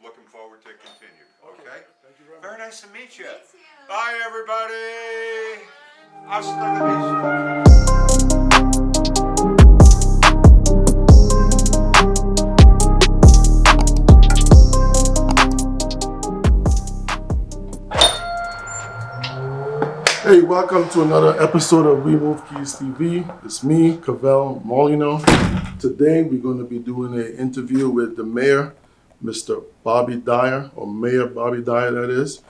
looking forward to continue. Okay? Thank you very Very much. nice to meet you. Me too. Bye, everybody. Hasta la vista. Hey, welcome to another episode of We Move Keys TV. It's me, Cavelle Molino. Today we're going to be doing an interview with the mayor, Mr. Bobby Dyer, or Mayor Bobby Dyer, that is.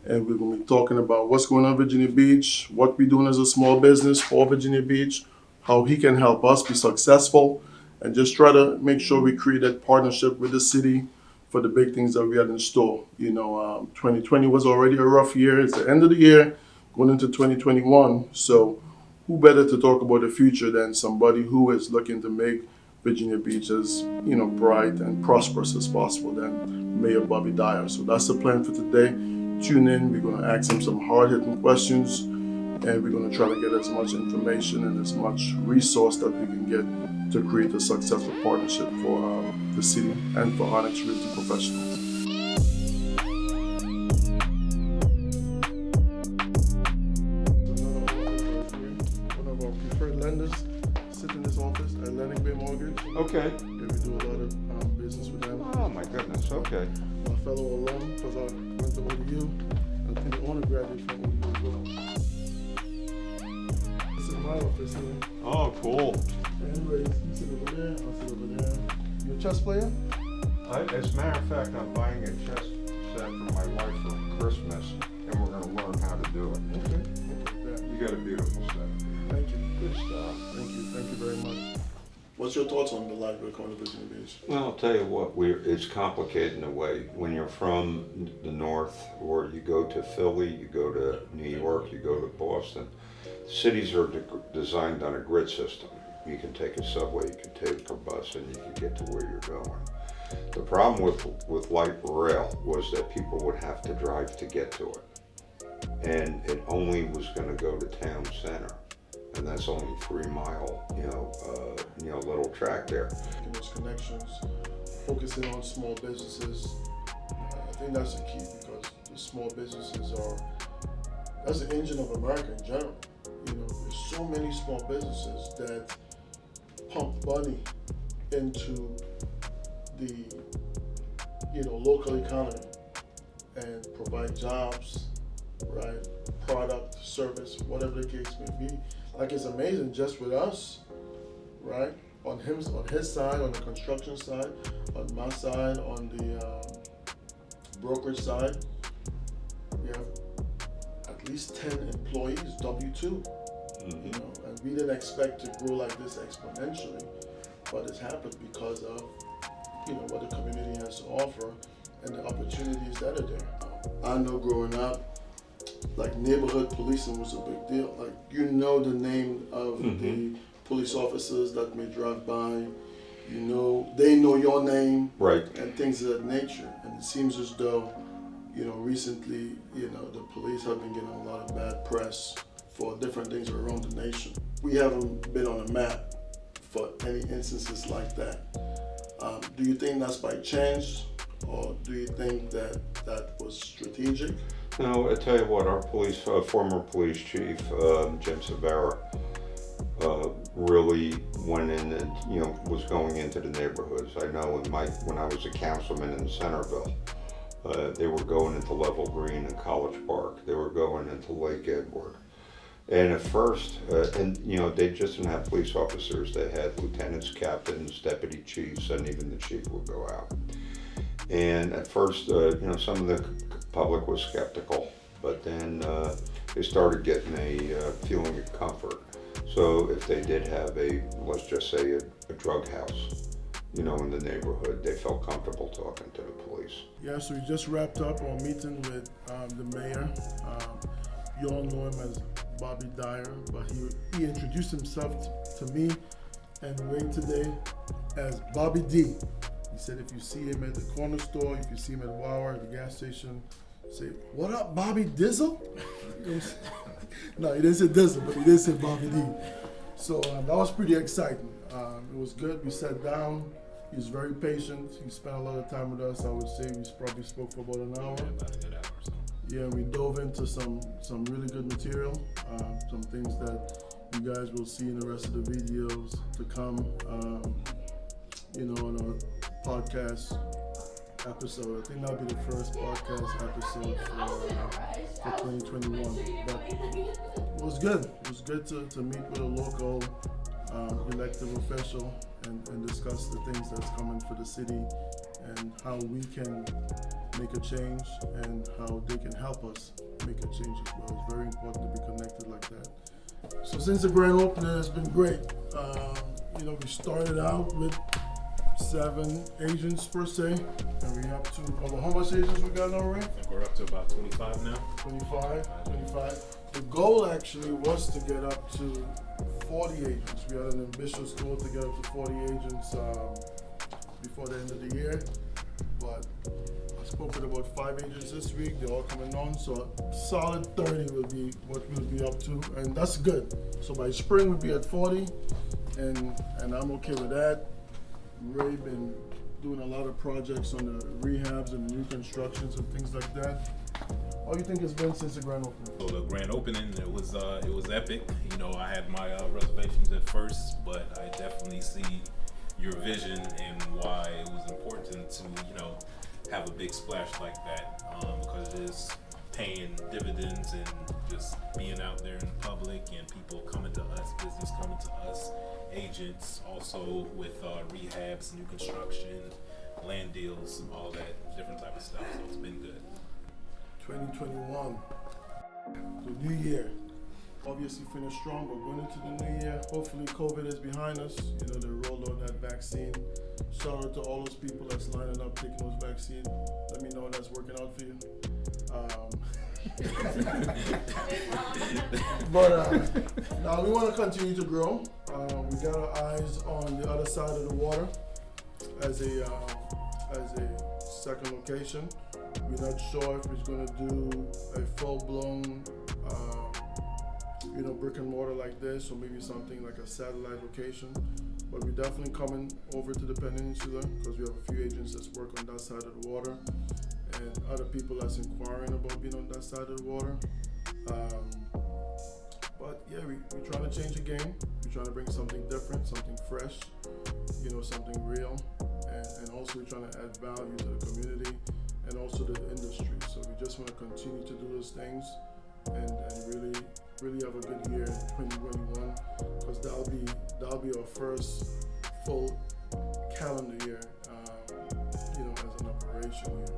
And we're going to be talking about what's going on in Virginia Beach, what we're doing as a small business for Virginia Beach, how he can help us be successful, and just try to make sure we create that partnership with the city for the big things that we had in store. 2020 was already a rough year. It's the end of the year, going into 2021. So who better to talk about the future than somebody who is looking to make Virginia Beach as bright and prosperous as possible than Mayor Bobby Dyer. So that's the plan for today. Tune in. We're going to ask him some hard-hitting questions, and we're going to try to get as much information and as much resource that we can get to create a successful partnership for the city and for Onyx Realty professionals. One of our preferred lenders sit in this office, Atlantic Bay Mortgage. Okay. And we do a lot of business with them. Oh, my goodness. Okay. My fellow alum, because I went to ODU, and the owner graduated from ODU as well. This is my office here. Oh, cool. Anyways, you sit over there, I'll sit over there. You a chess player? As a matter of fact, I'm buying a chess set for my wife for Christmas, and we're going to learn how to do it. Okay. You got a beautiful set. Thank you. Good stuff. Thank you very much. What's your thoughts on the library coming to Virginia Beach? Well, I'll tell you what, it's complicated in a way. When you're from the north, or you go to Philly, you go to New York, you go to Boston, cities are designed on a grid system. You can take a subway, you can take a bus, and you can get to where you're going. The problem with light rail was that people would have to drive to get to it. And it only was going to go to town center. And that's only 3 mile, little track there. Making those connections, focusing on small businesses. I think that's the key, because the small businesses that's the engine of America in general. There's so many small businesses that pump money into the, local economy and provide jobs, right? Product, service, whatever the case may be. Like, it's amazing just with us, right? On his side, on the construction side, on my side, on the brokerage side, we have at least 10 employees, W-2. Mm-hmm. And we didn't expect to grow like this exponentially, but it's happened because of, what the community has to offer and the opportunities that are there. I know growing up, like, neighborhood policing was a big deal. Like, the name of the police officers that may drive by, they know your name, Right. and things of that nature. And it seems as though, recently, the police have been getting a lot of bad press for different things around the nation. We haven't been on a map for any instances like that. Do you think that's by chance, or do you think that was strategic? No, I tell you what, our former police chief, Jim Cavelle, really went in and, was going into the neighborhoods. I know when I was a councilman in Centerville, they were going into Level Green and College Park. They were going into Lake Edward. And at first, they just didn't have police officers. They had lieutenants, captains, deputy chiefs, and even the chief would go out. And at first, some of the public was skeptical, but then they started getting a feeling of comfort. So if they did have let's just say a drug house, in the neighborhood, they felt comfortable talking to the police. Yeah, so we just wrapped up our meeting with the mayor. You all know him as Bobby Dyer, but he introduced himself to me and Wayne today as Bobby D. He said if you see him at the corner store, if you see him at Wawa, at the gas station, say, "What up, Bobby Dizzle?" No, he didn't say Dizzle, but he did say Bobby D. So that was pretty exciting. It was good. We sat down, He's very patient. He spent a lot of time with us. I would say we probably spoke for about an hour. Yeah, about a good hour or so. Yeah, we dove into some really good material, some things that you guys will see in the rest of the videos to come, on our podcast episode. I think that'll be the first podcast episode for 2021. But it was good. It was good to meet with a local elected official and discuss the things that's coming for the city and how we can make a change and how they can help us make a change as well. It's very important to be connected like that. So since the grand opening has been great, we started out with 7 agents per se, and we up to how much agents we got now, Ray? I think we're up to about 25 now. 25. The goal actually was to get up to 40 agents. We had an ambitious goal to get up to 40 agents before the end of the year, but I spoke with about 5 agents this week. They're all coming on, so a solid 30 will be what we'll be up to, and that's good. So by spring we'll be at 40, and I'm okay with that. Ray been doing a lot of projects on the rehabs and reconstructions and things like that. How do you think it's been since the grand opening? So the grand opening, it was epic. I had my reservations at first, but I definitely see your vision and why it was important to have a big splash like that, because it is paying dividends and just being out there in the public and people coming to us, business coming to us, agents also with rehabs, new construction, land deals, all that different type of stuff. So it's been good. 2021, the new year. Obviously finished strong, but going into the new year, hopefully COVID is behind us. They rolled out that vaccine. Shout out to all those people that's lining up taking those vaccines. Let me know that's working out for you. But now we want to continue to grow. We got our eyes on the other side of the water as a second location. We're not sure if it's going to do a full-blown brick and mortar like this, or maybe something like a satellite location. But we're definitely coming over to the peninsula because we have a few agents that work on that side of the water and other people that's inquiring about being on that side of the water. But yeah, we're trying to change the game. We're trying to bring something different, something fresh, something real. And also we're trying to add value to the community and also the industry. So we just want to continue to do those things and really have a good year in 2021, because that'll be our first full calendar year, as an operation year.